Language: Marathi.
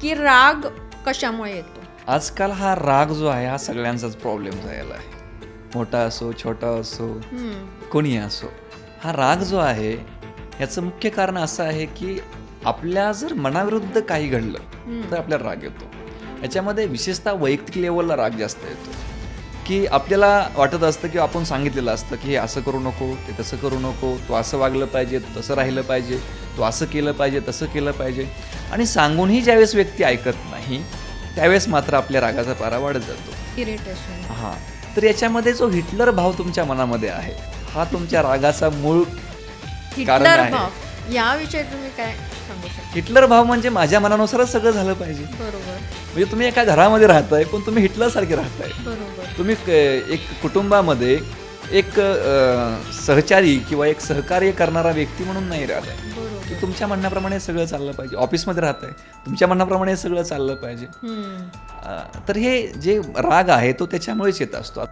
की राग कशामुळे येतो? आजकाल हा राग जो आहे हा सगळ्यांचाच प्रॉब्लेम झालेला आहे. मोठा असो, छोटा असो, कोणी असो, हा राग जो आहे याचं मुख्य कारण असं आहे की आपल्या जर मनाविरुद्ध काही घडलं तर आपल्याला राग येतो. याच्यामध्ये विशेषतः वैयक्तिक लेवलला राग जास्त येतो की आपल्याला वाटत असतं की आपण सांगितलेलं असतं की हे असं करू नको, ते तसं करू नको, तू असं वागलं पाहिजे, तू तसं राहिलं पाहिजे, तू असं केलं पाहिजे, तसं केलं पाहिजे, आणि सांगूनही ज्यावेळेस व्यक्ती ऐकत नाही त्यावेळेस मात्र आपल्या रागाचा पारा वाढत जातो. इरिटेशन. हां, तर याच्यामध्ये जो हिटलर भाव तुमच्या मनामध्ये आहे हा तुमच्या रागाचा मूळ कारण हिटलर आहे. भाव याविषयी तुम्ही काय सांगू शकता? हिटलर भाव म्हणजे माझ्या मनानुसारच सगळं झालं पाहिजे. बरोबर म्हणजे तुम्ही एका घरामध्ये राहताय पण तुम्ही हिटलरसारखे राहताय. बरोबर. तुम्ही एक कुटुंबामध्ये एक सहचारी किंवा एक सहकार्य करणारा व्यक्ती म्हणून नाही राहत आहे बरोबर. की तुमच्या म्हणण्याप्रमाणे सगळं चाललं पाहिजे. ऑफिसमध्ये राहताय तुमच्या म्हणण्याप्रमाणे सगळं चाललं पाहिजे. तर हे जे राग आहे तो त्याच्यामुळेच येत असतो.